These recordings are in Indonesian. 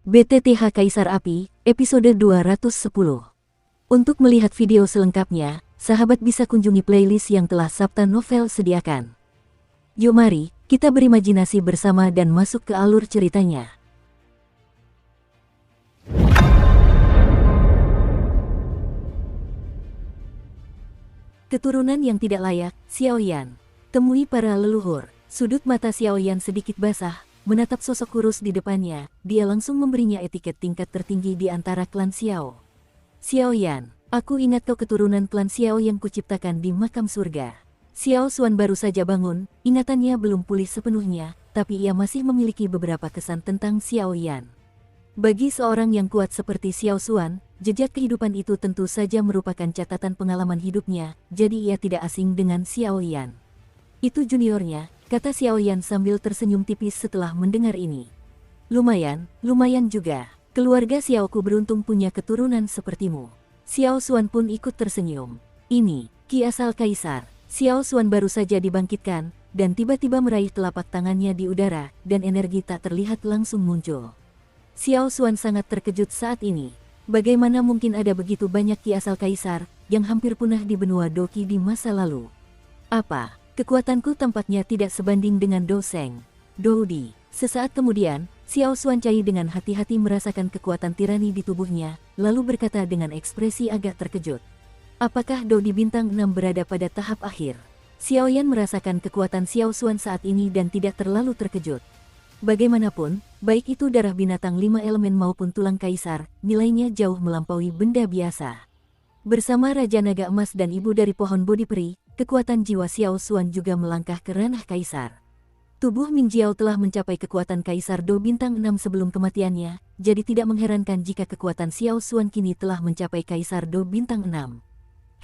BTTH Kaisar Api, episode 210. Untuk melihat video selengkapnya, sahabat bisa kunjungi playlist yang telah Sabta Novel sediakan. Yuk mari, kita berimajinasi bersama dan masuk ke alur ceritanya. Keturunan yang tidak layak, Xiaoyan. Temui para leluhur. Sudut mata Xiaoyan sedikit basah, menatap sosok kurus di depannya. Dia langsung memberinya etiket tingkat tertinggi di antara klan Xiao. Xiaoyan, aku ingat kau keturunan klan Xiao yang kuciptakan di makam surga. Xiao Xuan baru saja bangun, ingatannya belum pulih sepenuhnya, tapi ia masih memiliki beberapa kesan tentang Xiaoyan. Bagi seorang yang kuat seperti Xiao Xuan, jejak kehidupan itu tentu saja merupakan catatan pengalaman hidupnya, jadi ia tidak asing dengan Xiaoyan. Itu juniornya, kata Xiaoyan sambil tersenyum tipis setelah mendengar ini. Lumayan juga. Keluarga Xiaoku beruntung punya keturunan sepertimu. Xiao Xuan pun ikut tersenyum. Ini, Ki asal Kaisar. Xiao Xuan baru saja dibangkitkan, dan tiba-tiba meraih telapak tangannya di udara, dan energi tak terlihat langsung muncul. Xiao Xuan sangat terkejut saat ini. Bagaimana mungkin ada begitu banyak Ki asal Kaisar, yang hampir punah di benua Doqi di masa lalu? Apa? Kekuatanku tampaknya tidak sebanding dengan Doseng. Doudi. Sesaat kemudian, Xiao Xuan Cai dengan hati-hati merasakan kekuatan tirani di tubuhnya, lalu berkata dengan ekspresi agak terkejut. Apakah Doudi bintang 6 berada pada tahap akhir? Xiaoyan merasakan kekuatan Xiao Xuan saat ini dan tidak terlalu terkejut. Bagaimanapun, baik itu darah binatang 5 elemen maupun tulang kaisar, nilainya jauh melampaui benda biasa. Bersama Raja Naga Emas dan Ibu dari Pohon Bodi Peri, kekuatan jiwa Xiao Xuan juga melangkah ke ranah kaisar. Tubuh Ming Jiao telah mencapai kekuatan Kaisar Do bintang 6 sebelum kematiannya, jadi tidak mengherankan jika kekuatan Xiao Xuan kini telah mencapai Kaisar Do bintang 6.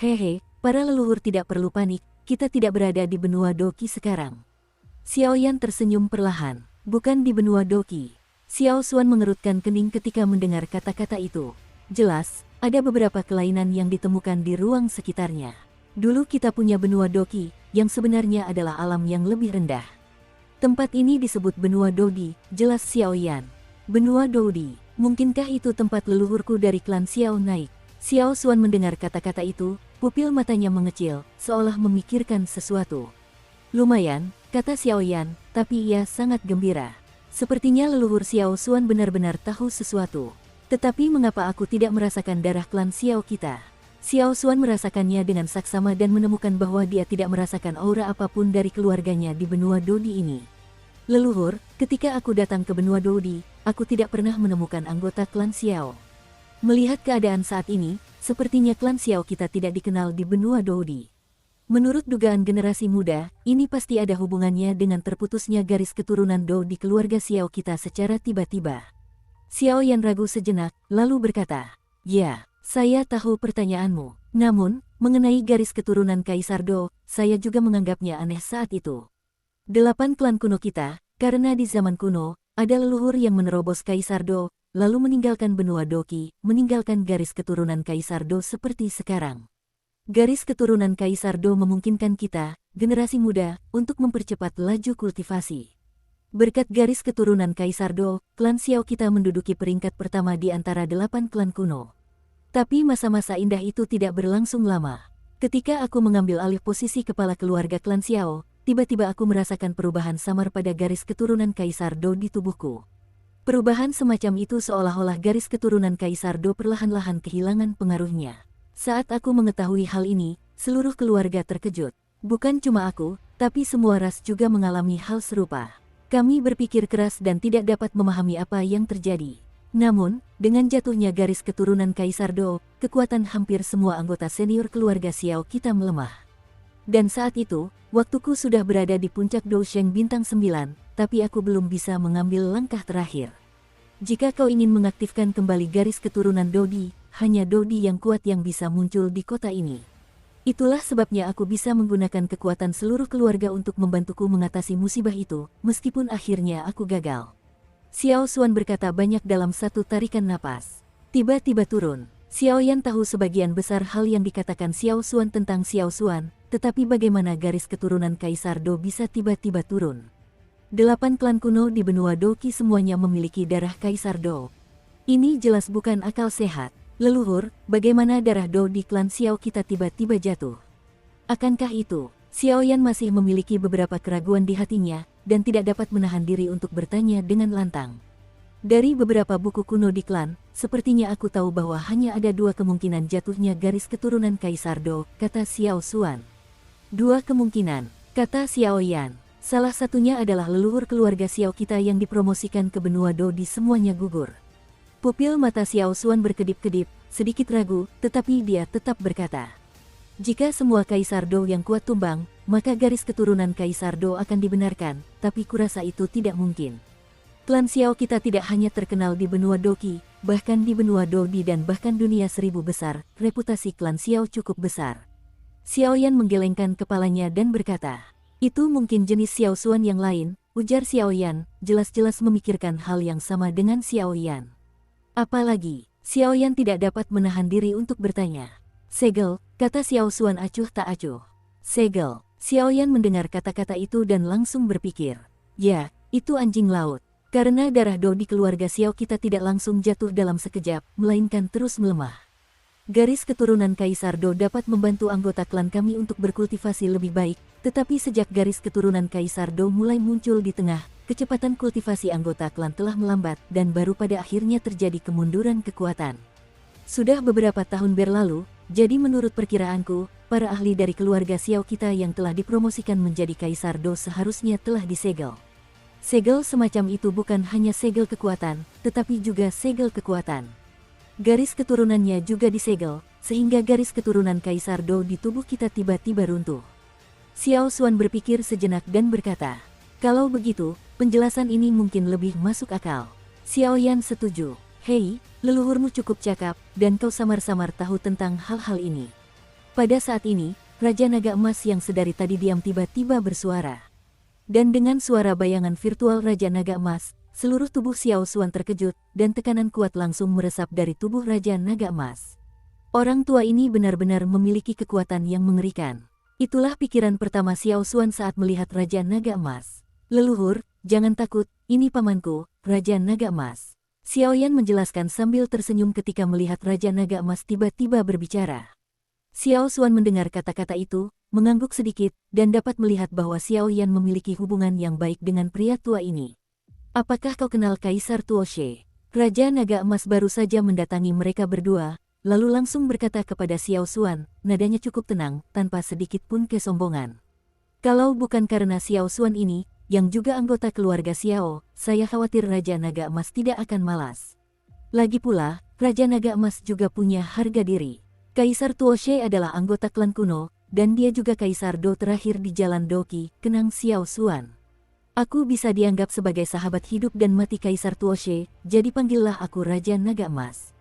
Hehe, para leluhur tidak perlu panik, kita tidak berada di benua Doqi sekarang. Xiaoyan tersenyum perlahan. Bukan di benua Doqi. Xiao Xuan mengerutkan kening ketika mendengar kata-kata itu. Jelas, ada beberapa kelainan yang ditemukan di ruang sekitarnya. Dulu kita punya benua Doqi, yang sebenarnya adalah alam yang lebih rendah. Tempat ini disebut benua Doudi, jelas Xiaoyan. Benua Doudi, mungkinkah itu tempat leluhurku dari klan Xiao naik? Xiao Xuan mendengar kata-kata itu, pupil matanya mengecil, seolah memikirkan sesuatu. Lumayan, kata Xiaoyan, tapi ia sangat gembira. Sepertinya leluhur Xiao Xuan benar-benar tahu sesuatu. Tetapi mengapa aku tidak merasakan darah klan Xiao kita? Xiao Xuan merasakannya dengan saksama dan menemukan bahwa dia tidak merasakan aura apapun dari keluarganya di benua Doudi ini. Leluhur, ketika aku datang ke benua Doudi, aku tidak pernah menemukan anggota klan Xiao. Melihat keadaan saat ini, sepertinya klan Xiao kita tidak dikenal di benua Doudi. Menurut dugaan generasi muda, ini pasti ada hubungannya dengan terputusnya garis keturunan Do di keluarga Xiao kita secara tiba-tiba. Xiaoyan ragu sejenak, lalu berkata, "Ya, saya tahu pertanyaanmu. Namun, mengenai garis keturunan Kaisar Do, saya juga menganggapnya aneh saat itu. 8 klan kuno kita, karena di zaman kuno, ada leluhur yang menerobos Kaisar Do, lalu meninggalkan benua Doqi, meninggalkan garis keturunan Kaisar Do seperti sekarang. Garis keturunan Kaisar Do memungkinkan kita, generasi muda, untuk mempercepat laju kultivasi. Berkat garis keturunan Kaisar Do, klan Xiao kita menduduki peringkat pertama di antara 8 klan kuno. Tapi masa-masa indah itu tidak berlangsung lama. Ketika aku mengambil alih posisi kepala keluarga klan Xiao, tiba-tiba aku merasakan perubahan samar pada garis keturunan Kaisar Do di tubuhku. Perubahan semacam itu seolah-olah garis keturunan Kaisar Do perlahan-lahan kehilangan pengaruhnya. Saat aku mengetahui hal ini, seluruh keluarga terkejut. Bukan cuma aku, tapi semua ras juga mengalami hal serupa. Kami berpikir keras dan tidak dapat memahami apa yang terjadi. Namun, dengan jatuhnya garis keturunan Kaisar Do, kekuatan hampir semua anggota senior keluarga Xiao kita melemah. Dan saat itu, waktuku sudah berada di puncak Dousheng bintang 9, tapi aku belum bisa mengambil langkah terakhir. Jika kau ingin mengaktifkan kembali garis keturunan Doudi, hanya Doudi yang kuat yang bisa muncul di kota ini. Itulah sebabnya aku bisa menggunakan kekuatan seluruh keluarga untuk membantuku mengatasi musibah itu, meskipun akhirnya aku gagal. Xiao Xuan berkata banyak dalam satu tarikan napas. Tiba-tiba turun. Xiaoyan tahu sebagian besar hal yang dikatakan Xiao Xuan tentang Xiao Xuan, tetapi bagaimana garis keturunan Kaisar Do bisa tiba-tiba turun? 8 klan kuno di benua Doqi semuanya memiliki darah Kaisar Do. Ini jelas bukan akal sehat. Leluhur, bagaimana darah Do di klan Xiao kita tiba-tiba jatuh? Akankah itu, Xiaoyan masih memiliki beberapa keraguan di hatinya, dan tidak dapat menahan diri untuk bertanya dengan lantang. Dari beberapa buku kuno di klan, sepertinya aku tahu bahwa hanya ada dua kemungkinan jatuhnya garis keturunan Kaisar Do, kata Xiao Xuan. Dua kemungkinan, kata Xiaoyan. Salah satunya adalah leluhur keluarga Xiao kita yang dipromosikan ke benua Do di semuanya gugur. Pupil mata Xiao Xuan berkedip-kedip, sedikit ragu, tetapi dia tetap berkata, jika semua Kaisar Do yang kuat tumbang, maka garis keturunan Kaisar Do akan dibenarkan, tapi kurasa itu tidak mungkin. Klan Xiao kita tidak hanya terkenal di benua Doqi, bahkan di benua Dodi dan bahkan dunia 1000 besar, reputasi klan Xiao cukup besar. Xiaoyan menggelengkan kepalanya dan berkata, itu mungkin jenis Xiao Xuan yang lain, ujar Xiaoyan, jelas-jelas memikirkan hal yang sama dengan Xiaoyan. Apalagi, Xiaoyan tidak dapat menahan diri untuk bertanya. Segel, kata Xiao Xuan acuh tak acuh. Segel, Xiaoyan mendengar kata-kata itu dan langsung berpikir. Ya, itu anjing laut. Karena darah Do di keluarga Xiao kita tidak langsung jatuh dalam sekejap, melainkan terus melemah. Garis keturunan Kaisar Do dapat membantu anggota klan kami untuk berkultivasi lebih baik, tetapi sejak garis keturunan Kaisar Do mulai muncul di tengah, kecepatan kultivasi anggota klan telah melambat dan baru pada akhirnya terjadi kemunduran kekuatan. Sudah beberapa tahun berlalu, jadi menurut perkiraanku, para ahli dari keluarga Xiao kita yang telah dipromosikan menjadi Kaisar Do seharusnya telah disegel. Segel semacam itu bukan hanya segel kekuatan, tetapi juga segel kekuatan. Garis keturunannya juga disegel, sehingga garis keturunan Kaisar Do di tubuh kita tiba-tiba runtuh. Xiao Xuan berpikir sejenak dan berkata, kalau begitu, penjelasan ini mungkin lebih masuk akal. Xiaoyan setuju. Hei, leluhurmu cukup cakap, dan kau samar-samar tahu tentang hal-hal ini. Pada saat ini, Raja Naga Emas yang sedari tadi diam tiba-tiba bersuara. Dan dengan suara bayangan virtual Raja Naga Emas, seluruh tubuh Xiao Xuan terkejut, dan tekanan kuat langsung meresap dari tubuh Raja Naga Emas. Orang tua ini benar-benar memiliki kekuatan yang mengerikan. Itulah pikiran pertama Xiao Xuan saat melihat Raja Naga Emas. Leluhur, jangan takut, ini pamanku, Raja Naga Emas. Xiaoyan menjelaskan sambil tersenyum ketika melihat Raja Naga Emas tiba-tiba berbicara. Xiao Xuan mendengar kata-kata itu, mengangguk sedikit, dan dapat melihat bahwa Xiaoyan memiliki hubungan yang baik dengan pria tua ini. Apakah kau kenal Kaisar Tuoshe? Raja Naga Emas baru saja mendatangi mereka berdua, lalu langsung berkata kepada Xiao Xuan, nadanya cukup tenang, tanpa sedikit pun kesombongan. Kalau bukan karena Xiao Xuan ini, yang juga anggota keluarga Xiao, saya khawatir Raja Naga Emas tidak akan malas. Lagi pula, Raja Naga Emas juga punya harga diri. Kaisar Tuoshe adalah anggota klan kuno, dan dia juga Kaisar Do terakhir di Jalan Doqi, kenang Xiao Xuan. Aku bisa dianggap sebagai sahabat hidup dan mati Kaisar Tuoshe, jadi panggillah aku Raja Naga Emas.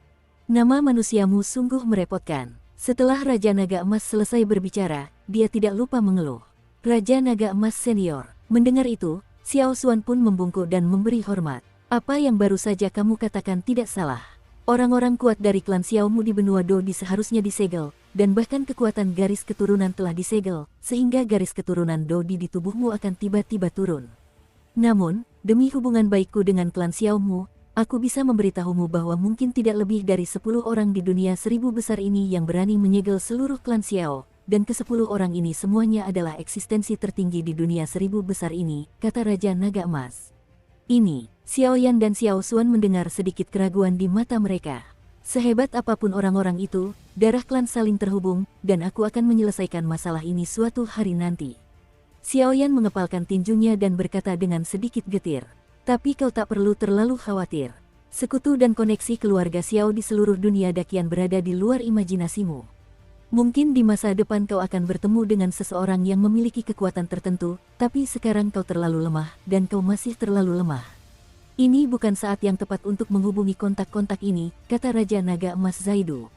Nama manusiamu sungguh merepotkan. Setelah Raja Naga Emas selesai berbicara, dia tidak lupa mengeluh. Raja Naga Emas senior. Mendengar itu, Xiao Xuan pun membungkuk dan memberi hormat. Apa yang baru saja kamu katakan tidak salah. Orang-orang kuat dari klan Xiaomu di benua Dodi seharusnya disegel, dan bahkan kekuatan garis keturunan telah disegel, sehingga garis keturunan Dodi di tubuhmu akan tiba-tiba turun. Namun, demi hubungan baikku dengan klan Xiaomu, aku bisa memberitahumu bahwa mungkin tidak lebih dari 10 orang di dunia 1000 besar ini yang berani menyegel seluruh klan Xiao. Dan ke-10 orang ini semuanya adalah eksistensi tertinggi di dunia 1000 besar ini, kata Raja Naga Emas. Ini, Xiaoyan dan Xiao Xuan mendengar sedikit keraguan di mata mereka. Sehebat apapun orang-orang itu, darah klan saling terhubung, dan aku akan menyelesaikan masalah ini suatu hari nanti. Xiaoyan mengepalkan tinjunya dan berkata dengan sedikit getir. Tapi kau tak perlu terlalu khawatir. Sekutu dan koneksi keluarga Xiao di seluruh dunia dakian berada di luar imajinasimu. Mungkin di masa depan kau akan bertemu dengan seseorang yang memiliki kekuatan tertentu, tapi sekarang kau terlalu lemah, dan kau masih terlalu lemah. Ini bukan saat yang tepat untuk menghubungi kontak-kontak ini, kata Raja Naga Emas Zaidu.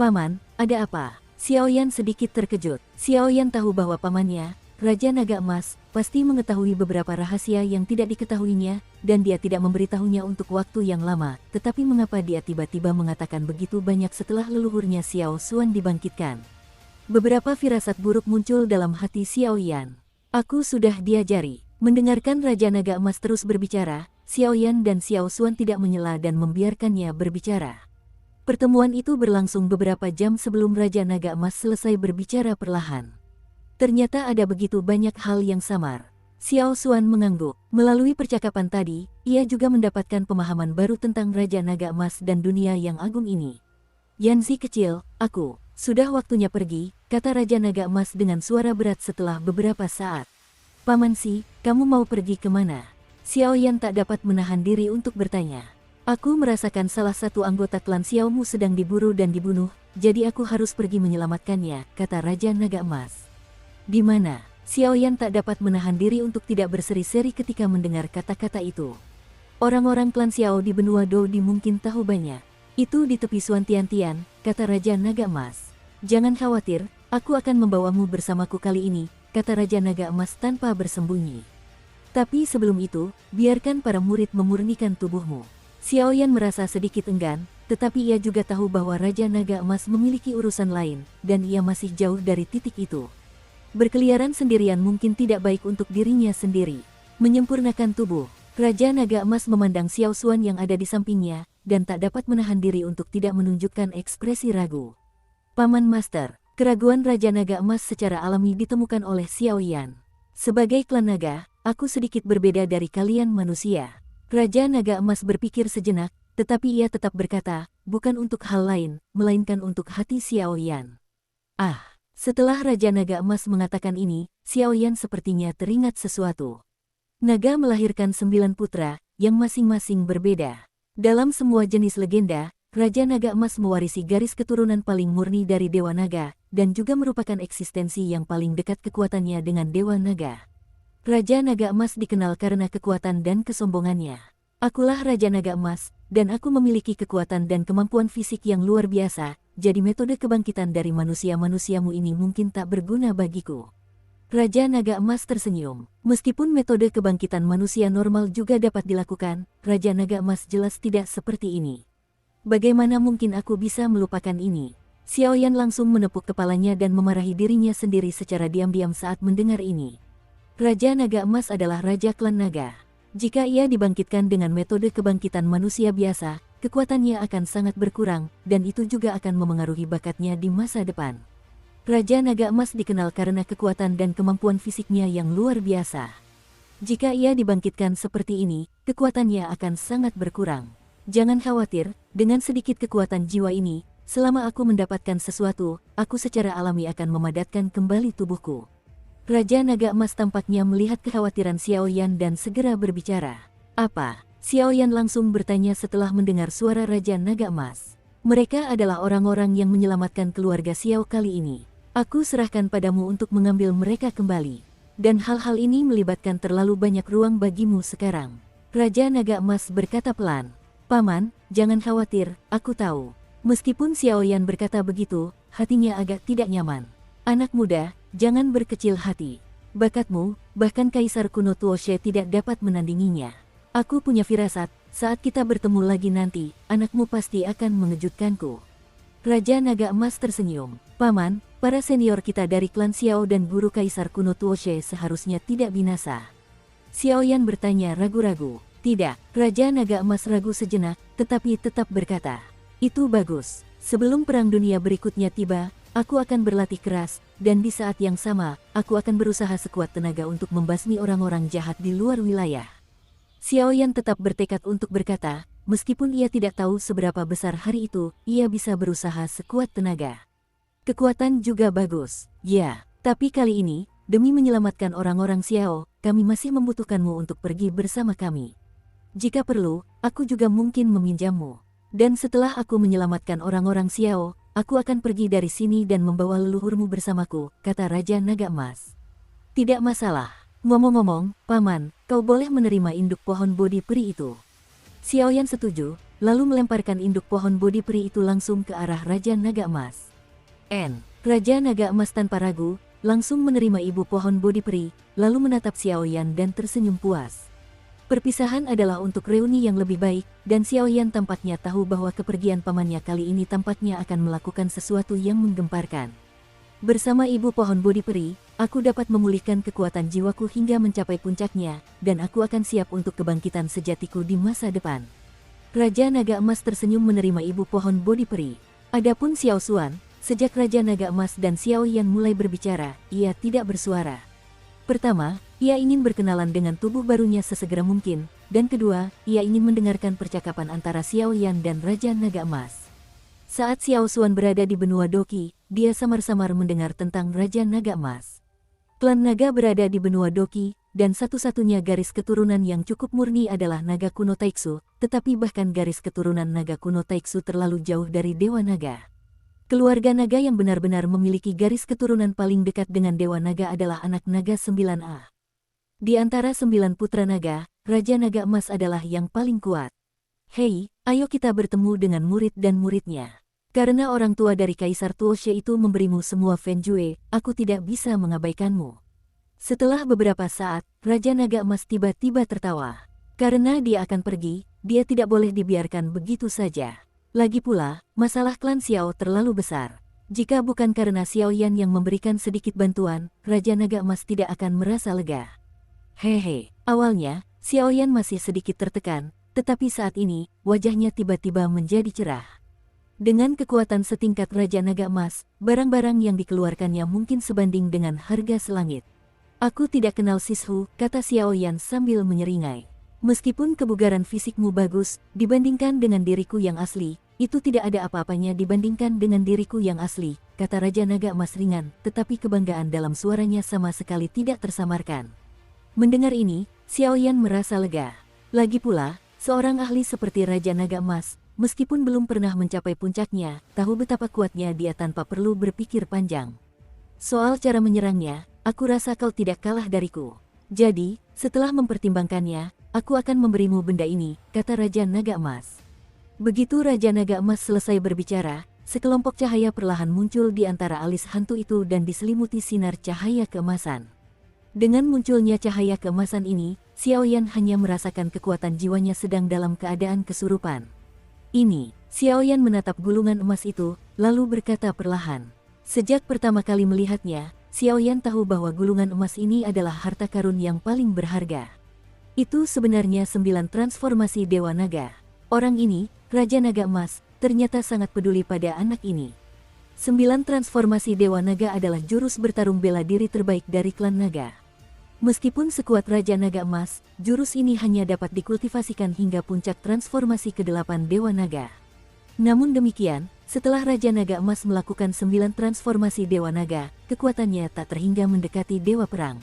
Paman, ada apa? Xiaoyan sedikit terkejut. Xiaoyan tahu bahwa pamannya, Raja Naga Emas, pasti mengetahui beberapa rahasia yang tidak diketahuinya, dan dia tidak memberitahunya untuk waktu yang lama. Tetapi mengapa dia tiba-tiba mengatakan begitu banyak setelah leluhurnya Xiao Xuan dibangkitkan? Beberapa firasat buruk muncul dalam hati Xiaoyan. Aku sudah diajari. Mendengarkan Raja Naga Emas terus berbicara, Xiaoyan dan Xiao Xuan tidak menyela dan membiarkannya berbicara. Pertemuan itu berlangsung beberapa jam sebelum Raja Naga Emas selesai berbicara perlahan. Ternyata ada begitu banyak hal yang samar. Xiao Xuan mengangguk. Melalui percakapan tadi, ia juga mendapatkan pemahaman baru tentang Raja Naga Emas dan dunia yang agung ini. Yanzi kecil, sudah waktunya pergi, kata Raja Naga Emas dengan suara berat setelah beberapa saat. Paman Si, kamu mau pergi kemana? Xiaoyan tak dapat menahan diri untuk bertanya. Aku merasakan salah satu anggota klan Xiaomu sedang diburu dan dibunuh, jadi aku harus pergi menyelamatkannya, kata Raja Naga Emas. Di mana? Xiaoyan tak dapat menahan diri untuk tidak berseri-seri ketika mendengar kata-kata itu. Orang-orang klan Xiao di benua Dodi mungkin tahu banyak. Itu di tepi Suan Tian-Tian, kata Raja Naga Emas. Jangan khawatir, aku akan membawamu bersamaku kali ini, kata Raja Naga Emas tanpa bersembunyi. Tapi sebelum itu, biarkan para murid memurnikan tubuhmu. Xiaoyan merasa sedikit enggan, tetapi ia juga tahu bahwa Raja Naga Emas memiliki urusan lain, dan ia masih jauh dari titik itu. Berkeliaran sendirian mungkin tidak baik untuk dirinya sendiri. Menyempurnakan tubuh, Raja Naga Emas memandang Xiao Xuan yang ada di sampingnya, dan tak dapat menahan diri untuk tidak menunjukkan ekspresi ragu. Paman Master, keraguan Raja Naga Emas secara alami ditemukan oleh Xiaoyan. Sebagai klan naga, aku sedikit berbeda dari kalian manusia. Raja Naga Emas berpikir sejenak, tetapi ia tetap berkata, bukan untuk hal lain, melainkan untuk hati Xiaoyan. Setelah Raja Naga Emas mengatakan ini, Xiaoyan sepertinya teringat sesuatu. Naga melahirkan 9 putra, yang masing-masing berbeda. Dalam semua jenis legenda, Raja Naga Emas mewarisi garis keturunan paling murni dari Dewa Naga, dan juga merupakan eksistensi yang paling dekat kekuatannya dengan Dewa Naga. Raja Naga Emas dikenal karena kekuatan dan kesombongannya. Akulah Raja Naga Emas, dan aku memiliki kekuatan dan kemampuan fisik yang luar biasa, jadi metode kebangkitan dari manusia-manusiamu ini mungkin tak berguna bagiku. Raja Naga Emas tersenyum. Meskipun metode kebangkitan manusia normal juga dapat dilakukan, Raja Naga Emas jelas tidak seperti ini. Bagaimana mungkin aku bisa melupakan ini? Xiaoyan langsung menepuk kepalanya dan memarahi dirinya sendiri secara diam-diam saat mendengar ini. Raja Naga Emas adalah Raja Klan Naga. Jika ia dibangkitkan dengan metode kebangkitan manusia biasa, kekuatannya akan sangat berkurang, dan itu juga akan memengaruhi bakatnya di masa depan. Raja Naga Emas dikenal karena kekuatan dan kemampuan fisiknya yang luar biasa. Jika ia dibangkitkan seperti ini, kekuatannya akan sangat berkurang. Jangan khawatir, dengan sedikit kekuatan jiwa ini, selama aku mendapatkan sesuatu, aku secara alami akan memadatkan kembali tubuhku. Raja Naga Emas tampaknya melihat kekhawatiran Xiaoyan dan segera berbicara. Apa? Xiaoyan langsung bertanya setelah mendengar suara Raja Naga Emas. Mereka adalah orang-orang yang menyelamatkan keluarga Xiao kali ini. Aku serahkan padamu untuk mengambil mereka kembali. Dan hal-hal ini melibatkan terlalu banyak ruang bagimu sekarang. Raja Naga Emas berkata pelan. Paman, jangan khawatir, aku tahu. Meskipun Xiaoyan berkata begitu, hatinya agak tidak nyaman. Anak muda, jangan berkecil hati. Bakatmu, bahkan Kaisar kuno Tuoshe tidak dapat menandinginya. Aku punya firasat, saat kita bertemu lagi nanti, anakmu pasti akan mengejutkanku. Raja Naga Emas tersenyum. Paman, para senior kita dari klan Xiao dan guru Kaisar kuno Tuoshe seharusnya tidak binasa. Xiaoyan bertanya ragu-ragu. Tidak, Raja Naga Emas ragu sejenak, tetapi tetap berkata. Itu bagus. Sebelum perang dunia berikutnya tiba, aku akan berlatih keras, dan di saat yang sama, aku akan berusaha sekuat tenaga untuk membasmi orang-orang jahat di luar wilayah. Xiaoyan tetap bertekad untuk berkata, meskipun ia tidak tahu seberapa besar hari itu, ia bisa berusaha sekuat tenaga. Kekuatan juga bagus, ya, tapi kali ini, demi menyelamatkan orang-orang Xiao, kami masih membutuhkanmu untuk pergi bersama kami. Jika perlu, aku juga mungkin meminjammu. Dan setelah aku menyelamatkan orang-orang Xiao, aku akan pergi dari sini dan membawa leluhurmu bersamaku, kata Raja Naga Emas. Tidak masalah. Ngomong-ngomong, Paman, kau boleh menerima induk pohon Bodhi peri itu. Xiaoyan setuju, lalu melemparkan induk pohon Bodhi peri itu langsung ke arah Raja Naga Emas. Raja Naga Emas tanpa ragu, langsung menerima ibu pohon Bodhi peri, lalu menatap Xiaoyan dan tersenyum puas. Perpisahan adalah untuk reuni yang lebih baik, dan Xiaoyan tampaknya tahu bahwa kepergian pamannya kali ini tampaknya akan melakukan sesuatu yang menggemparkan. Bersama ibu pohon Bodi Peri, aku dapat memulihkan kekuatan jiwaku hingga mencapai puncaknya, dan aku akan siap untuk kebangkitan sejatiku di masa depan. Raja Naga Emas tersenyum menerima ibu pohon Bodi Peri. Adapun Xiao Xuan, sejak Raja Naga Emas dan Xiao Yan mulai berbicara, ia tidak bersuara. Pertama, ia ingin berkenalan dengan tubuh barunya sesegera mungkin, dan kedua, ia ingin mendengarkan percakapan antara Xiao Yan dan Raja Naga Emas. Saat Xiao Xuan berada di benua Doqi, dia samar-samar mendengar tentang Raja Naga Emas. Klan Naga berada di benua Doqi, dan satu-satunya garis keturunan yang cukup murni adalah Naga Kuno Taiksu, tetapi bahkan garis keturunan Naga Kuno Taiksu terlalu jauh dari Dewa Naga. Keluarga naga yang benar-benar memiliki garis keturunan paling dekat dengan Dewa Naga adalah anak naga 9A. Di antara 9 putra naga, Raja Naga Emas adalah yang paling kuat. Hei, ayo kita bertemu dengan murid dan muridnya. Karena orang tua dari Kaisar Tuoshe itu memberimu semua Fenjue, aku tidak bisa mengabaikanmu. Setelah beberapa saat, Raja Naga Emas tiba-tiba tertawa. Karena dia akan pergi, dia tidak boleh dibiarkan begitu saja. Lagi pula, masalah klan Xiao terlalu besar. Jika bukan karena Xiao Yan yang memberikan sedikit bantuan, Raja Naga Emas tidak akan merasa lega. Hehe, awalnya, Xiao Yan masih sedikit tertekan, tetapi saat ini, wajahnya tiba-tiba menjadi cerah. Dengan kekuatan setingkat Raja Naga Emas, barang-barang yang dikeluarkannya mungkin sebanding dengan harga selangit. Aku tidak kenal Sishu, kata Xiao Yan sambil menyeringai. Meskipun kebugaran fisikmu bagus, dibandingkan dengan diriku yang asli, itu tidak ada apa-apanya dibandingkan dengan diriku yang asli, kata Raja Naga Emas ringan, tetapi kebanggaan dalam suaranya sama sekali tidak tersamarkan. Mendengar ini, Xiao Yan merasa lega. Lagi pula, seorang ahli seperti Raja Naga Emas, meskipun belum pernah mencapai puncaknya, tahu betapa kuatnya dia tanpa perlu berpikir panjang. Soal cara menyerangnya, aku rasa kau tidak kalah dariku. Jadi, setelah mempertimbangkannya, aku akan memberimu benda ini, kata Raja Naga Emas. Begitu Raja Naga Emas selesai berbicara, sekelompok cahaya perlahan muncul di antara alis hantu itu dan diselimuti sinar cahaya keemasan. Dengan munculnya cahaya keemasan ini, Xiao Yan hanya merasakan kekuatan jiwanya sedang dalam keadaan kesurupan. Ini, Xiao Yan menatap gulungan emas itu, lalu berkata perlahan. Sejak pertama kali melihatnya, Xiao Yan tahu bahwa gulungan emas ini adalah harta karun yang paling berharga. Itu sebenarnya 9 transformasi Dewa Naga. Orang ini, Raja Naga Emas, ternyata sangat peduli pada anak ini. 9 transformasi Dewa Naga adalah jurus bertarung bela diri terbaik dari klan naga. Meskipun sekuat Raja Naga Emas, jurus ini hanya dapat dikultivasikan hingga puncak transformasi ke-8 Dewa Naga. Namun demikian, setelah Raja Naga Emas melakukan 9 transformasi Dewa Naga, kekuatannya tak terhingga mendekati Dewa Perang.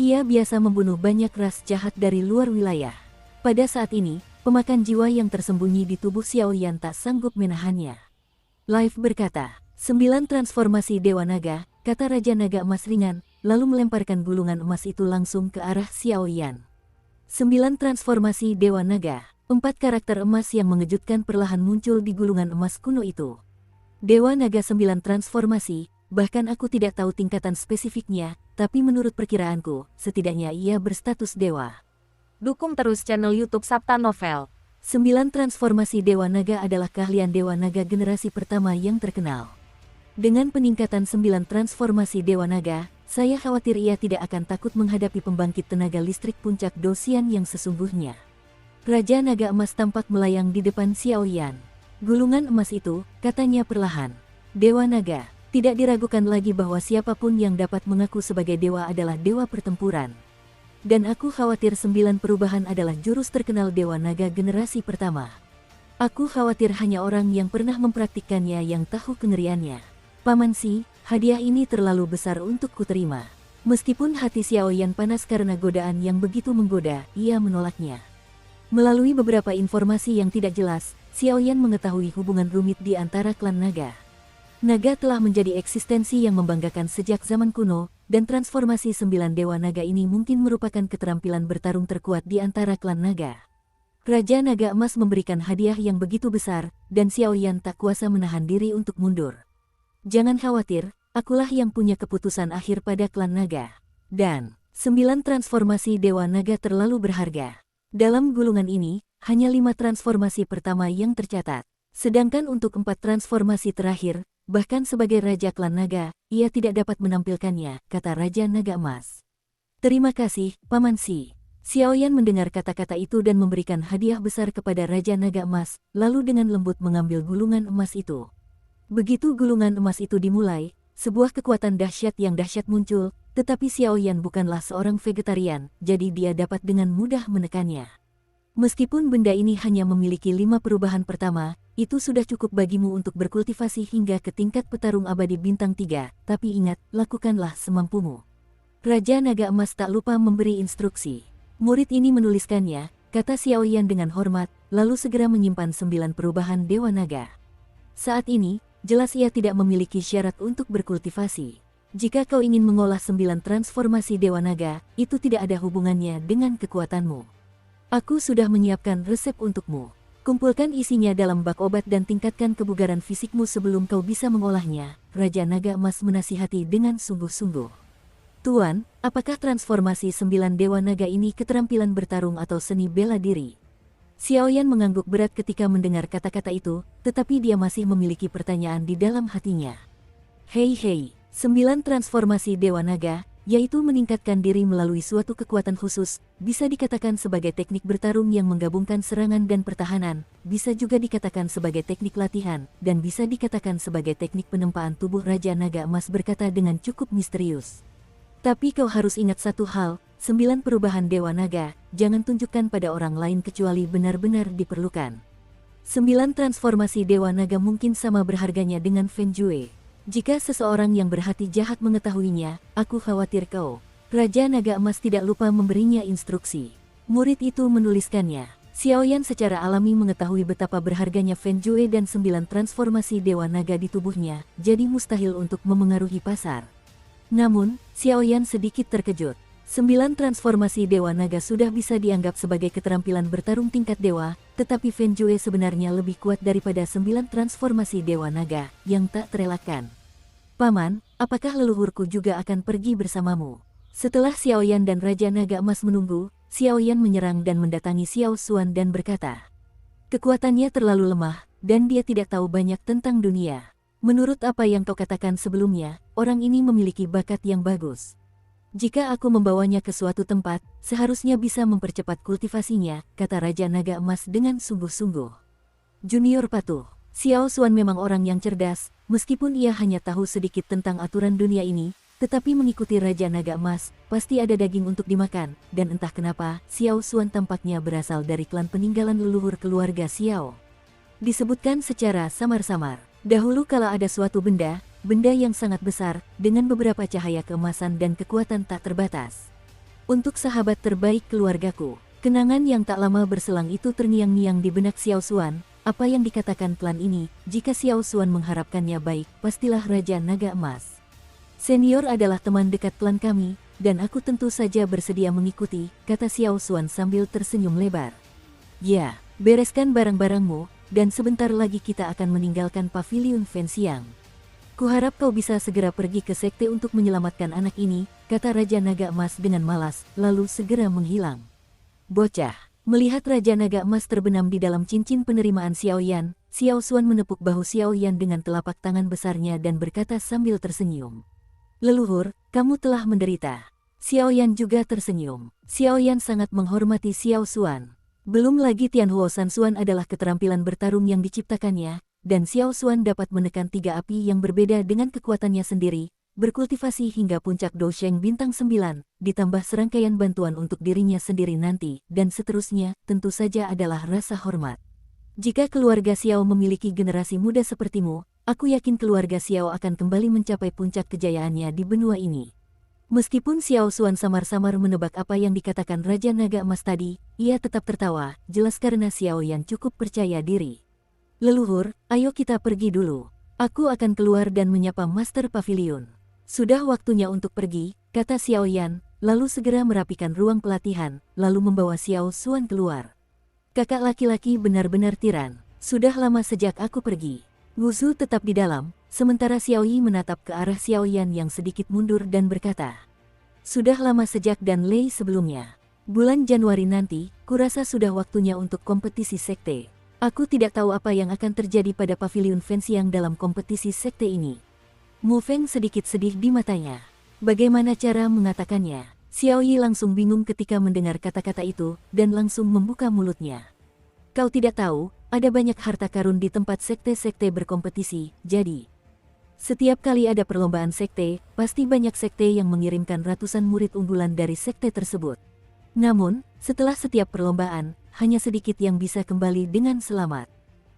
Ia biasa membunuh banyak ras jahat dari luar wilayah. Pada saat ini, pemakan jiwa yang tersembunyi di tubuh Xiao Yan tak sanggup menahannya. Live berkata, 9 transformasi Dewa Naga, kata Raja Naga Emas ringan, lalu melemparkan gulungan emas itu langsung ke arah Xiao Yan. 9 transformasi Dewa Naga, 4 karakter emas yang mengejutkan perlahan muncul di gulungan emas kuno itu. Dewa Naga 9 transformasi, bahkan aku tidak tahu tingkatan spesifiknya, tapi menurut perkiraanku, setidaknya ia berstatus dewa. Dukung terus channel YouTube Sabta Novel. 9 transformasi Dewa Naga adalah keahlian Dewa Naga generasi pertama yang terkenal. Dengan peningkatan 9 transformasi Dewa Naga, saya khawatir ia tidak akan takut menghadapi pembangkit tenaga listrik puncak Dosian yang sesungguhnya. Raja Naga Emas tampak melayang di depan Xiao Yan. Gulungan emas itu, katanya perlahan. Dewa Naga, tidak diragukan lagi bahwa siapapun yang dapat mengaku sebagai dewa adalah dewa pertempuran. Dan aku khawatir 9 perubahan adalah jurus terkenal Dewa Naga generasi pertama. Aku khawatir hanya orang yang pernah mempraktikkannya yang tahu kengeriannya. Paman Si, hadiah ini terlalu besar untuk kuterima. Meskipun hati Xiao Yan panas karena godaan yang begitu menggoda, ia menolaknya. Melalui beberapa informasi yang tidak jelas, Xiao Yan mengetahui hubungan rumit di antara klan naga. Naga telah menjadi eksistensi yang membanggakan sejak zaman kuno, dan transformasi 9 Dewa Naga ini mungkin merupakan keterampilan bertarung terkuat di antara klan naga. Raja Naga Emas memberikan hadiah yang begitu besar, dan Xiao Yan tak kuasa menahan diri untuk mundur. Jangan khawatir, akulah yang punya keputusan akhir pada klan naga. Dan, 9 transformasi Dewa Naga terlalu berharga. Dalam gulungan ini, hanya 5 transformasi pertama yang tercatat. Sedangkan untuk 4 transformasi terakhir, bahkan sebagai Raja Klan Naga, ia tidak dapat menampilkannya, kata Raja Naga Emas. Terima kasih, Paman Si. Xiaoyan mendengar kata-kata itu dan memberikan hadiah besar kepada Raja Naga Emas, lalu dengan lembut mengambil gulungan emas itu. Begitu gulungan emas itu dimulai, sebuah kekuatan dahsyat yang dahsyat muncul, tetapi Xiaoyan bukanlah seorang vegetarian, jadi dia dapat dengan mudah menekannya. Meskipun benda ini hanya memiliki 5 perubahan pertama, itu sudah cukup bagimu untuk berkultivasi hingga ke tingkat petarung abadi bintang 3, tapi ingat, lakukanlah semampumu. Raja Naga Emas tak lupa memberi instruksi. Murid ini menuliskannya, kata Xiaoyan dengan hormat, lalu segera menyimpan 9 perubahan Dewa Naga. Saat ini, jelas ia tidak memiliki syarat untuk berkultivasi. Jika kau ingin mengolah 9 transformasi Dewa Naga, itu tidak ada hubungannya dengan kekuatanmu. Aku sudah menyiapkan resep untukmu. Kumpulkan isinya dalam bak obat dan tingkatkan kebugaran fisikmu sebelum kau bisa mengolahnya, Raja Naga Emas menasihati dengan sungguh-sungguh. Tuan, apakah transformasi 9 Dewa Naga ini keterampilan bertarung atau seni bela diri? Xiaoyan mengangguk berat ketika mendengar kata-kata itu, tetapi dia masih memiliki pertanyaan di dalam hatinya. Hei, 9 transformasi Dewa Naga, yaitu meningkatkan diri melalui suatu kekuatan khusus, bisa dikatakan sebagai teknik bertarung yang menggabungkan serangan dan pertahanan, bisa juga dikatakan sebagai teknik latihan, dan bisa dikatakan sebagai teknik penempaan tubuh Raja Naga Emas berkata dengan cukup misterius. Tapi kau harus ingat satu hal, 9 perubahan Dewa Naga, jangan tunjukkan pada orang lain kecuali benar-benar diperlukan. 9 transformasi Dewa Naga mungkin sama berharganya dengan Feng Jue. Jika seseorang yang berhati jahat mengetahuinya, aku khawatir kau. Raja Naga Emas tidak lupa memberinya instruksi. Murid itu menuliskannya. Xiaoyan secara alami mengetahui betapa berharganya Feng Jue dan 9 transformasi Dewa Naga di tubuhnya, jadi mustahil untuk memengaruhi pasar. Namun, Xiaoyan sedikit terkejut. 9 transformasi Dewa Naga sudah bisa dianggap sebagai keterampilan bertarung tingkat dewa, tetapi Feng Jue sebenarnya lebih kuat daripada 9 transformasi Dewa Naga, yang tak terelakkan. Paman, apakah leluhurku juga akan pergi bersamamu? Setelah Xiaoyan dan Raja Naga Emas menunggu, Xiaoyan menyerang dan mendatangi Xiao Xuan dan berkata, kekuatannya terlalu lemah, dan dia tidak tahu banyak tentang dunia. Menurut apa yang kau katakan sebelumnya, orang ini memiliki bakat yang bagus. Jika aku membawanya ke suatu tempat, seharusnya bisa mempercepat kultivasinya, kata Raja Naga Emas dengan sungguh-sungguh. Junior patuh, Xiao Xuan memang orang yang cerdas, meskipun ia hanya tahu sedikit tentang aturan dunia ini, tetapi mengikuti Raja Naga Emas, pasti ada daging untuk dimakan, dan entah kenapa, Xiao Xuan tampaknya berasal dari klan peninggalan leluhur keluarga Xiao. Disebutkan secara samar-samar, dahulu kala ada suatu benda yang sangat besar, dengan beberapa cahaya keemasan dan kekuatan tak terbatas. Untuk sahabat terbaik keluargaku, kenangan yang tak lama berselang itu terngiang-ngiang di benak Xiao Xuan, apa yang dikatakan klan ini, jika Xiao Xuan mengharapkannya baik, pastilah Raja Naga Emas. Senior adalah teman dekat klan kami, dan aku tentu saja bersedia mengikuti, kata Xiao Xuan sambil tersenyum lebar. Ya, bereskan barang-barangmu, dan sebentar lagi kita akan meninggalkan paviliun Fenxiang. Kuharap kau bisa segera pergi ke sekte untuk menyelamatkan anak ini, kata Raja Naga Emas dengan malas, lalu segera menghilang. Bocah, melihat Raja Naga Emas terbenam di dalam cincin penerimaan Xiaoyan, Xiao Xuan menepuk bahu Xiaoyan dengan telapak tangan besarnya dan berkata sambil tersenyum. Leluhur, kamu telah menderita. Xiaoyan juga tersenyum. Xiaoyan sangat menghormati Xiao Xuan. Belum lagi Tianhuo Sanxuan adalah keterampilan bertarung yang diciptakannya, dan Xiao Xuan dapat menekan 3 api yang berbeda dengan kekuatannya sendiri, berkultivasi hingga puncak Dousheng bintang 9, ditambah serangkaian bantuan untuk dirinya sendiri nanti, dan seterusnya, tentu saja adalah rasa hormat. Jika keluarga Xiao memiliki generasi muda sepertimu, aku yakin keluarga Xiao akan kembali mencapai puncak kejayaannya di benua ini. Meskipun Xiao Xuan samar-samar menebak apa yang dikatakan Raja Naga Emas tadi, ia tetap tertawa, jelas karena Xiao yang cukup percaya diri. Leluhur, ayo kita pergi dulu. Aku akan keluar dan menyapa Master Pavilion. Sudah waktunya untuk pergi, kata Xiaoyan, lalu segera merapikan ruang pelatihan, lalu membawa Xiao Xuan keluar. Kakak laki-laki benar-benar tiran, sudah lama sejak aku pergi. Wuzu tetap di dalam, sementara Xiaoyi menatap ke arah Xiaoyan yang sedikit mundur dan berkata, sudah lama sejak dan Lei sebelumnya. Bulan Januari nanti, kurasa sudah waktunya untuk kompetisi sekte. Aku tidak tahu apa yang akan terjadi pada paviliun Fenxiang dalam kompetisi sekte ini. Mu Feng sedikit sedih di matanya. Bagaimana cara mengatakannya? Xiao Yi langsung bingung ketika mendengar kata-kata itu, dan langsung membuka mulutnya. Kau tidak tahu, ada banyak harta karun di tempat sekte-sekte berkompetisi, jadi setiap kali ada perlombaan sekte, pasti banyak sekte yang mengirimkan ratusan murid unggulan dari sekte tersebut. Namun, setelah setiap perlombaan, hanya sedikit yang bisa kembali dengan selamat.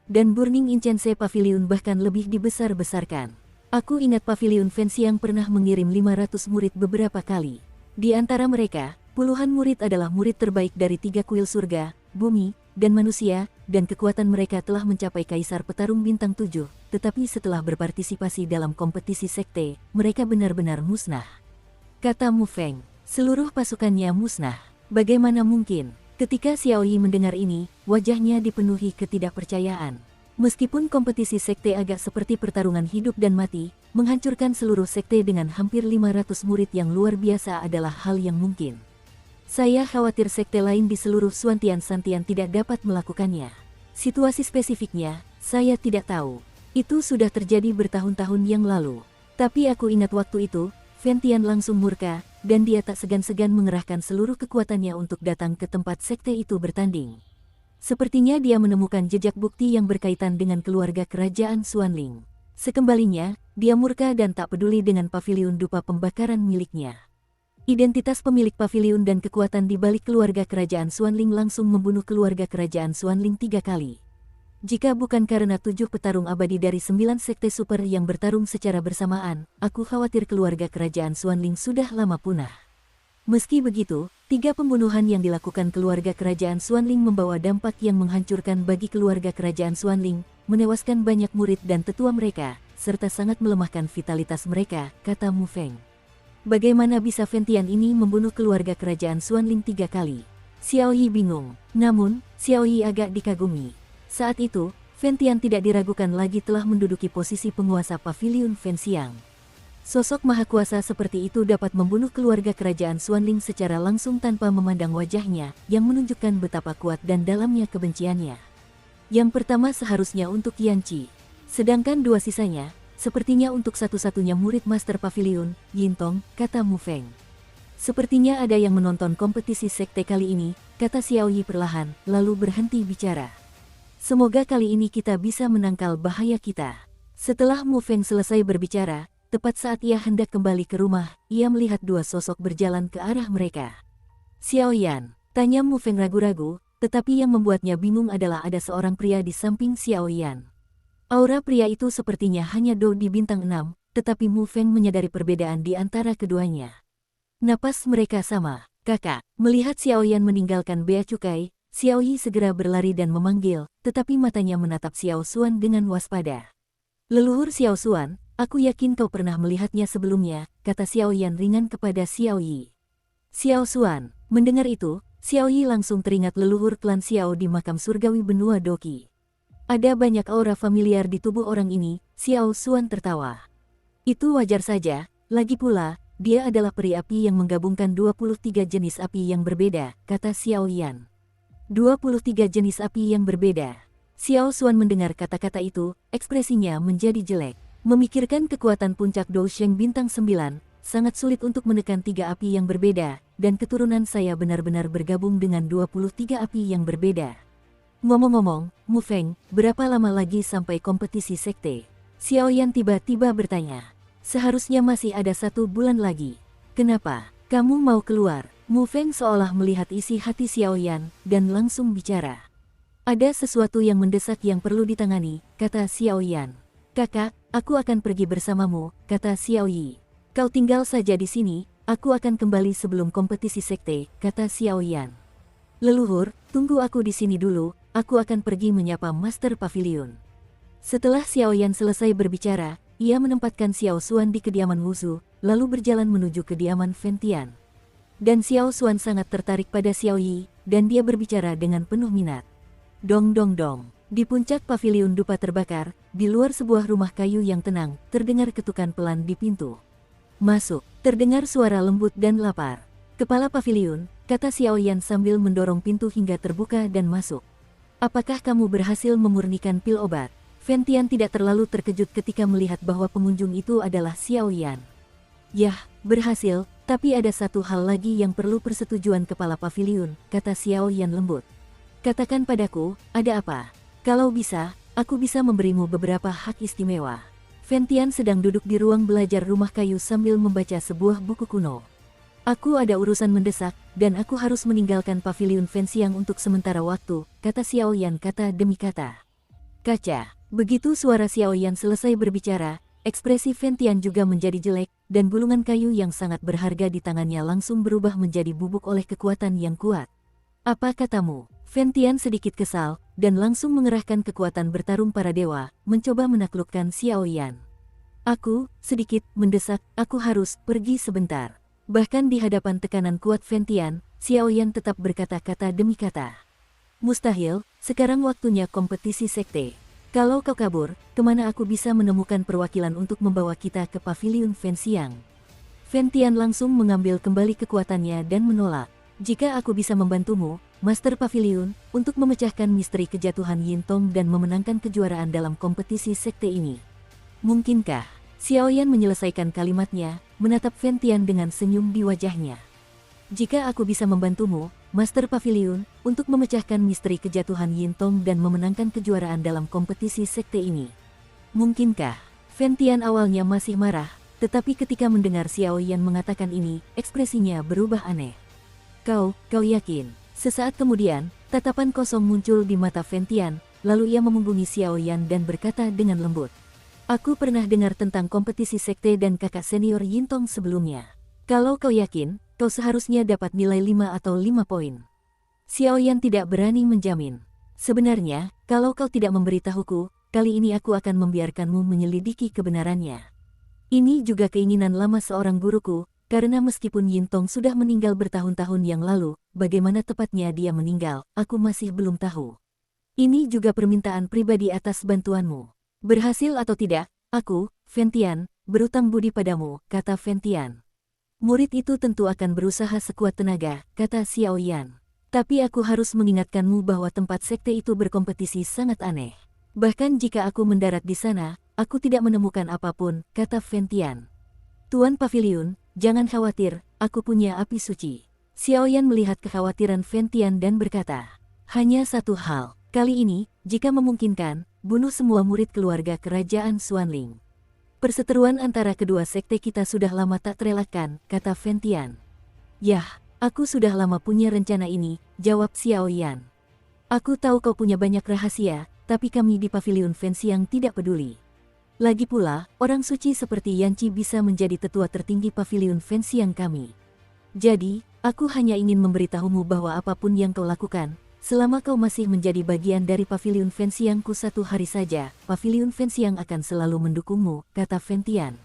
Dan Burning Incense Pavilion bahkan lebih dibesar-besarkan. Aku ingat Pavilion Fenxiang pernah mengirim 500 murid beberapa kali. Di antara mereka, puluhan murid adalah murid terbaik dari 3 kuil surga, bumi, dan manusia, dan kekuatan mereka telah mencapai Kaisar Petarung Bintang 7, tetapi setelah berpartisipasi dalam kompetisi sekte, mereka benar-benar musnah. Kata Mu Feng, seluruh pasukannya musnah. Bagaimana mungkin? Ketika Xiao Yi mendengar ini, wajahnya dipenuhi ketidakpercayaan. Meskipun kompetisi sekte agak seperti pertarungan hidup dan mati, menghancurkan seluruh sekte dengan hampir 500 murid yang luar biasa adalah hal yang mungkin. Saya khawatir sekte lain di seluruh Suantian Santian tidak dapat melakukannya. Situasi spesifiknya, saya tidak tahu. Itu sudah terjadi bertahun-tahun yang lalu. Tapi aku ingat waktu itu, Fentian langsung murka, dan dia tak segan-segan mengerahkan seluruh kekuatannya untuk datang ke tempat sekte itu bertanding. Sepertinya dia menemukan jejak bukti yang berkaitan dengan keluarga kerajaan Xuanling. Sekembalinya, dia murka dan tak peduli dengan paviliun dupa pembakaran miliknya. Identitas pemilik paviliun dan kekuatan di balik keluarga kerajaan Xuanling langsung membunuh keluarga kerajaan Xuanling 3 kali. Jika bukan karena 7 petarung abadi dari 9 sekte super yang bertarung secara bersamaan, aku khawatir keluarga kerajaan Xuanling sudah lama punah. Meski begitu, 3 pembunuhan yang dilakukan keluarga kerajaan Xuanling membawa dampak yang menghancurkan bagi keluarga kerajaan Xuanling, menewaskan banyak murid dan tetua mereka, serta sangat melemahkan vitalitas mereka, kata Mu Feng. Bagaimana bisa Fentian ini membunuh keluarga kerajaan Xuanling 3 kali? Xiao Yi bingung, namun, Xiao Yi agak dikagumi. Saat itu, Fentian tidak diragukan lagi telah menduduki posisi penguasa paviliun Fenxiang. Sosok maha kuasa seperti itu dapat membunuh keluarga kerajaan Xuanling secara langsung tanpa memandang wajahnya, yang menunjukkan betapa kuat dan dalamnya kebenciannya. Yang pertama seharusnya untuk Yanqi. Sedangkan 2 sisanya, sepertinya untuk satu-satunya murid Master Pavilion, Yintong, kata Mu Feng. Sepertinya ada yang menonton kompetisi sekte kali ini, kata Xiao Yi perlahan, lalu berhenti bicara. Semoga kali ini kita bisa menangkal bahaya kita. Setelah Mu Feng selesai berbicara, tepat saat ia hendak kembali ke rumah, ia melihat 2 sosok berjalan ke arah mereka. Xiao Yan, tanya Mu Feng ragu-ragu, tetapi yang membuatnya bingung adalah ada seorang pria di samping Xiao Yan. Aura pria itu sepertinya hanya Do di bintang 6, tetapi Mu Feng menyadari perbedaan di antara keduanya. Napas mereka sama, kakak. Melihat Xiao Yan meninggalkan bea cukai, Xiao Yi segera berlari dan memanggil, tetapi matanya menatap Xiao Xuan dengan waspada. Leluhur Xiao Xuan, aku yakin kau pernah melihatnya sebelumnya, kata Xiao Yan ringan kepada Xiao Yi. Xiao Xuan, mendengar itu, Xiao Yi langsung teringat leluhur klan Xiao di makam surgawi benua Doqi. Ada banyak aura familiar di tubuh orang ini, Xiao Xuan tertawa. Itu wajar saja, lagi pula, dia adalah peri api yang menggabungkan 23 jenis api yang berbeda, kata Xiao Yan. 23 jenis api yang berbeda. Xiao Xuan mendengar kata-kata itu, ekspresinya menjadi jelek. Memikirkan kekuatan puncak Dou Sheng bintang 9, sangat sulit untuk menekan 3 api yang berbeda, dan keturunan saya benar-benar bergabung dengan 23 api yang berbeda. Ngomong-ngomong, Mu Feng, berapa lama lagi sampai kompetisi sekte? Xiao Yan tiba-tiba bertanya. Seharusnya masih ada 1 bulan lagi. Kenapa? Kamu mau keluar? Mu Feng seolah melihat isi hati Xiao Yan, dan langsung bicara. Ada sesuatu yang mendesak yang perlu ditangani, kata Xiao Yan. Kakak, aku akan pergi bersamamu, kata Xiao Yi. Kau tinggal saja di sini, aku akan kembali sebelum kompetisi sekte, kata Xiao Yan. Leluhur, tunggu aku di sini dulu, aku akan pergi menyapa Master Pavilion. Setelah Xiao Yan selesai berbicara, ia menempatkan Xiao Xuan di kediaman Wuzu, lalu berjalan menuju kediaman Fentian. Dan Xiao Xuan sangat tertarik pada Xiao Yi, dan dia berbicara dengan penuh minat. Dong dong dong. Di puncak paviliun dupa terbakar, di luar sebuah rumah kayu yang tenang, terdengar ketukan pelan di pintu. Masuk, terdengar suara lembut dan lapar. Kepala paviliun, kata Xiao Yan sambil mendorong pintu hingga terbuka dan masuk. Apakah kamu berhasil memurnikan pil obat? Fen Tian tidak terlalu terkejut ketika melihat bahwa pengunjung itu adalah Xiao Yan. Yah, berhasil, tapi ada satu hal lagi yang perlu persetujuan kepala paviliun, kata Xiao Yan lembut. Katakan padaku, ada apa? Kalau bisa, aku bisa memberimu beberapa hak istimewa. Fen Tian sedang duduk di ruang belajar rumah kayu sambil membaca sebuah buku kuno. Aku ada urusan mendesak, dan aku harus meninggalkan paviliun Fenxiang untuk sementara waktu, kata Xiao Yan kata demi kata. Kaca, begitu suara Xiao Yan selesai berbicara, ekspresi Fen Tian juga menjadi jelek, dan gulungan kayu yang sangat berharga di tangannya langsung berubah menjadi bubuk oleh kekuatan yang kuat. Apa katamu? Fen Tian sedikit kesal, dan langsung mengerahkan kekuatan bertarung para dewa, mencoba menaklukkan Xiao Yan. Aku, sedikit, mendesak, aku harus pergi sebentar. Bahkan di hadapan tekanan kuat Fen Tian, Xiao Yan tetap berkata-kata demi kata. Mustahil, sekarang waktunya kompetisi sekte. Kalau kau kabur, kemana aku bisa menemukan perwakilan untuk membawa kita ke paviliun Fenxiang? Fen Tian langsung mengambil kembali kekuatannya dan menolak. Jika aku bisa membantumu, Master Paviliun, untuk memecahkan misteri kejatuhan Yin Tong dan memenangkan kejuaraan dalam kompetisi sekte ini. Mungkinkah? Xiao Yan menyelesaikan kalimatnya, menatap Fen Tian dengan senyum di wajahnya. Jika aku bisa membantumu, Master Paviliun, untuk memecahkan misteri kejatuhan Yin Tong dan memenangkan kejuaraan dalam kompetisi sekte ini. Mungkinkah? Fen Tian awalnya masih marah, tetapi ketika mendengar Xiao Yan mengatakan ini, ekspresinya berubah aneh. Kau yakin? Sesaat kemudian, tatapan kosong muncul di mata Fen Tian, lalu ia memunggungi Xiao Yan dan berkata dengan lembut. Aku pernah dengar tentang kompetisi sekte dan kakak senior Yin Tong sebelumnya. Kalau kau yakin, kau seharusnya dapat nilai 5 atau 5 poin. Xiao Yan tidak berani menjamin. Sebenarnya, kalau kau tidak memberitahuku, kali ini aku akan membiarkanmu menyelidiki kebenarannya. Ini juga keinginan lama seorang guruku, karena meskipun Yin Tong sudah meninggal bertahun-tahun yang lalu, bagaimana tepatnya dia meninggal, aku masih belum tahu. Ini juga permintaan pribadi atas bantuanmu. Berhasil atau tidak, aku, Fen Tian, berutang budi padamu, kata Fen Tian. Murid itu tentu akan berusaha sekuat tenaga, kata Xiao Yan. Tapi aku harus mengingatkanmu bahwa tempat sekte itu berkompetisi sangat aneh. Bahkan jika aku mendarat di sana, aku tidak menemukan apapun, kata Fen Tian. Tuan Paviliun, jangan khawatir, aku punya api suci. Xiao Yan melihat kekhawatiran Fen Tian dan berkata, hanya satu hal, kali ini, jika memungkinkan, bunuh semua murid keluarga kerajaan Xuanling. Perseteruan antara kedua sekte kita sudah lama tak terelakkan, kata Fen Tian. Yah, aku sudah lama punya rencana ini, jawab Xiao Yan. Aku tahu kau punya banyak rahasia, tapi kami di paviliun Fenxiang tidak peduli. Lagi pula, orang suci seperti Yan Qi bisa menjadi tetua tertinggi paviliun Fenxiang kami. Jadi, aku hanya ingin memberitahumu bahwa apapun yang kau lakukan, selama kau masih menjadi bagian dari paviliun Fenxiangku satu hari saja, paviliun Fenxiang akan selalu mendukungmu, kata Fen Tian.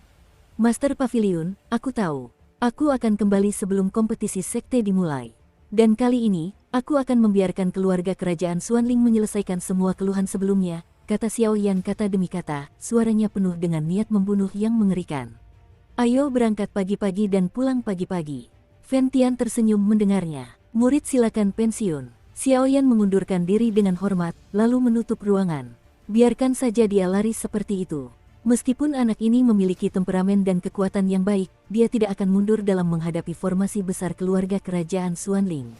Master Paviliun, aku tahu. Aku akan kembali sebelum kompetisi sekte dimulai. Dan kali ini, aku akan membiarkan keluarga kerajaan Xuanling menyelesaikan semua keluhan sebelumnya, kata Xiao Yan kata demi kata, suaranya penuh dengan niat membunuh yang mengerikan. Ayo berangkat pagi-pagi dan pulang pagi-pagi. Fen Tian tersenyum mendengarnya. Murid silakan pensiun. Xiao Yan mengundurkan diri dengan hormat, lalu menutup ruangan. Biarkan saja dia lari seperti itu. Meskipun anak ini memiliki temperamen dan kekuatan yang baik, dia tidak akan mundur dalam menghadapi formasi besar keluarga kerajaan Xuanling.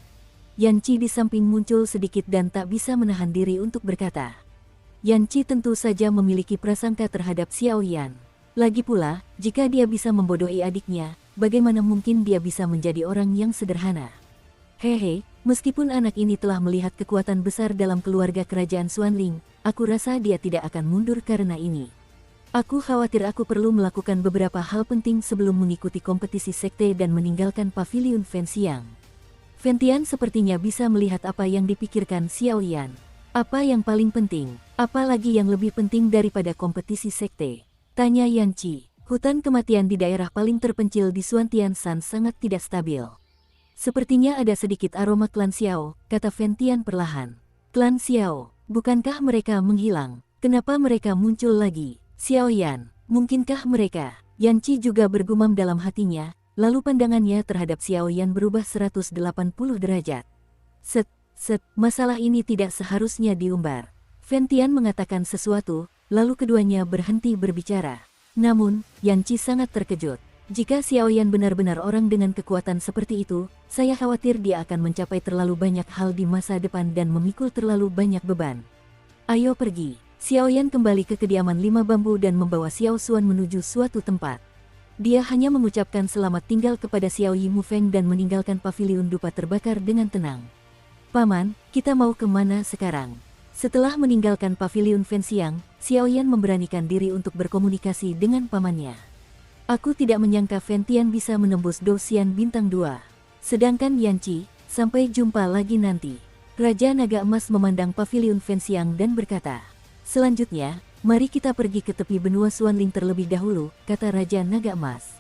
Yan Qi di samping muncul sedikit dan tak bisa menahan diri untuk berkata. Yan Qi tentu saja memiliki prasangka terhadap Xiao Yan. Lagi pula, jika dia bisa membodohi adiknya, bagaimana mungkin dia bisa menjadi orang yang sederhana? Hehe, meskipun anak ini telah melihat kekuatan besar dalam keluarga kerajaan Xuanling, aku rasa dia tidak akan mundur karena ini. Aku khawatir aku perlu melakukan beberapa hal penting sebelum mengikuti kompetisi sekte dan meninggalkan paviliun Fenxiang. Fen Tian sepertinya bisa melihat apa yang dipikirkan Xiao Yan. Apa yang paling penting? Apa lagi yang lebih penting daripada kompetisi sekte? Tanya Yan Qi. Hutan kematian di daerah paling terpencil di Xuantian San sangat tidak stabil. Sepertinya ada sedikit aroma klan Xiao, kata Fen Tian perlahan. Klan Xiao, bukankah mereka menghilang? Kenapa mereka muncul lagi? Xiao Yan, mungkinkah mereka? Yan Qi juga bergumam dalam hatinya, lalu pandangannya terhadap Xiao Yan berubah 180 derajat. Masalah ini tidak seharusnya diumbar. Fentian mengatakan sesuatu, lalu keduanya berhenti berbicara. Namun, Yan Qi sangat terkejut. Jika Xiaoyan benar-benar orang dengan kekuatan seperti itu, saya khawatir dia akan mencapai terlalu banyak hal di masa depan dan memikul terlalu banyak beban. Ayo pergi. Xiaoyan kembali ke kediaman 5 bambu dan membawa Xiao Xuan menuju suatu tempat. Dia hanya mengucapkan selamat tinggal kepada Xiao Yimu Feng dan meninggalkan paviliun dupa terbakar dengan tenang. Paman, kita mau kemana sekarang? Setelah meninggalkan paviliun Fenxiang, Xiaoyan memberanikan diri untuk berkomunikasi dengan pamannya. Aku tidak menyangka Fentian bisa menembus Dosian Bintang 2. Sedangkan Yan Qi, sampai jumpa lagi nanti. Raja Naga Emas memandang paviliun Fenxiang dan berkata, selanjutnya, mari kita pergi ke tepi benua Xuanling terlebih dahulu, kata Raja Naga Emas.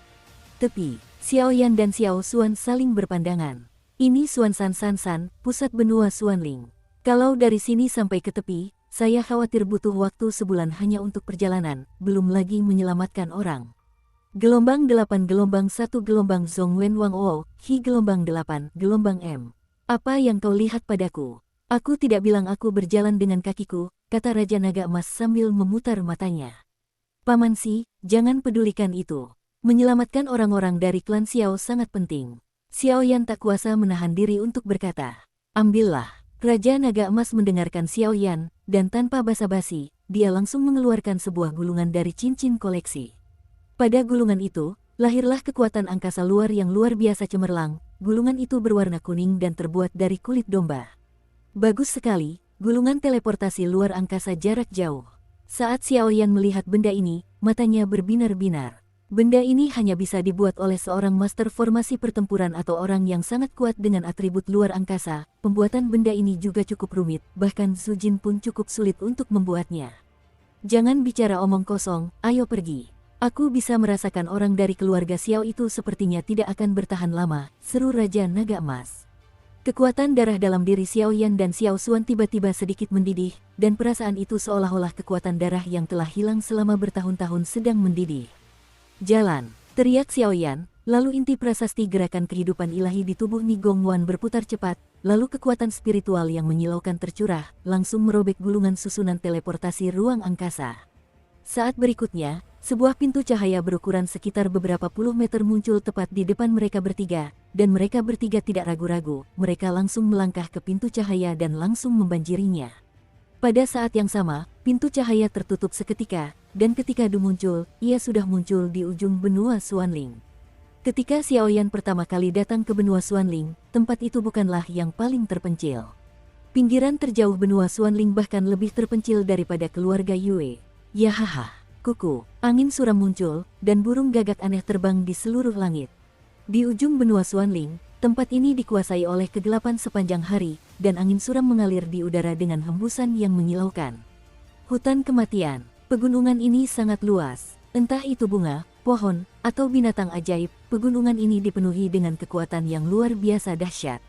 Tepi, Xiaoyan dan Xiao Xuan saling berpandangan. Ini Xuansan Sansan, pusat benua Xuanling. Kalau dari sini sampai ke tepi, saya khawatir butuh waktu sebulan hanya untuk perjalanan, belum lagi menyelamatkan orang. Gelombang 8 gelombang 1 gelombang Zhongwen Wang O, Hi gelombang 8 gelombang M. Apa yang kau lihat padaku? Aku tidak bilang aku berjalan dengan kakiku, kata Raja Naga Emas sambil memutar matanya. Paman Si, jangan pedulikan itu. Menyelamatkan orang-orang dari klan Xiao sangat penting. Xiaoyan tak kuasa menahan diri untuk berkata, ambillah. Raja Naga Emas mendengarkan Xiaoyan, dan tanpa basa-basi, dia langsung mengeluarkan sebuah gulungan dari cincin koleksi. Pada gulungan itu, lahirlah kekuatan angkasa luar yang luar biasa cemerlang. Gulungan itu berwarna kuning dan terbuat dari kulit domba. Bagus sekali, gulungan teleportasi luar angkasa jarak jauh. Saat Xiaoyan melihat benda ini, matanya berbinar-binar. Benda ini hanya bisa dibuat oleh seorang master formasi pertempuran atau orang yang sangat kuat dengan atribut luar angkasa. Pembuatan benda ini juga cukup rumit, bahkan Zhu Jin pun cukup sulit untuk membuatnya. Jangan bicara omong kosong, ayo pergi. Aku bisa merasakan orang dari keluarga Xiao itu sepertinya tidak akan bertahan lama, seru Raja Naga Emas. Kekuatan darah dalam diri Xiaoyan dan Xiao Xuan tiba-tiba sedikit mendidih, dan perasaan itu seolah-olah kekuatan darah yang telah hilang selama bertahun-tahun sedang mendidih. Jalan, teriak Xiaoyan, lalu inti prasasti gerakan kehidupan ilahi di tubuh Ni Gongwan berputar cepat, lalu kekuatan spiritual yang menyilaukan tercurah, langsung merobek gulungan susunan teleportasi ruang angkasa. Saat berikutnya, sebuah pintu cahaya berukuran sekitar beberapa puluh meter muncul tepat di depan mereka bertiga, dan mereka bertiga tidak ragu-ragu, mereka langsung melangkah ke pintu cahaya dan langsung membanjirinya. Pada saat yang sama, pintu cahaya tertutup seketika, dan ketika Du muncul, ia sudah muncul di ujung benua Xuanling. Ketika Xiaoyan pertama kali datang ke benua Xuanling, tempat itu bukanlah yang paling terpencil. Pinggiran terjauh benua Xuanling bahkan lebih terpencil daripada keluarga Yue. Yahaha, kuku, angin suram muncul, dan burung gagak aneh terbang di seluruh langit. Di ujung benua Xuanling, tempat ini dikuasai oleh kegelapan sepanjang hari, dan angin suram mengalir di udara dengan hembusan yang menyilaukan. Hutan kematian, pegunungan ini sangat luas, entah itu bunga, pohon, atau binatang ajaib, pegunungan ini dipenuhi dengan kekuatan yang luar biasa dahsyat.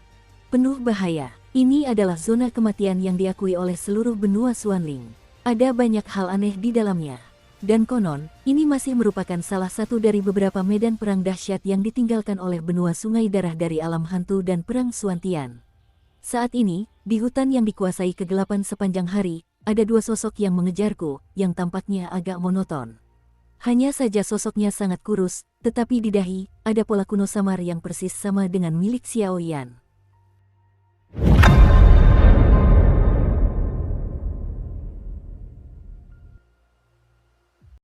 Penuh bahaya, ini adalah zona kematian yang diakui oleh seluruh benua Xuanling. Ada banyak hal aneh di dalamnya. Dan konon, ini masih merupakan salah satu dari beberapa medan perang dahsyat yang ditinggalkan oleh benua sungai darah dari alam hantu dan perang Xuantian. Saat ini, di hutan yang dikuasai kegelapan sepanjang hari, ada dua sosok yang mengejarku, yang tampaknya agak monoton. Hanya saja sosoknya sangat kurus, tetapi di dahi, ada pola kuno samar yang persis sama dengan milik Xiaoyan.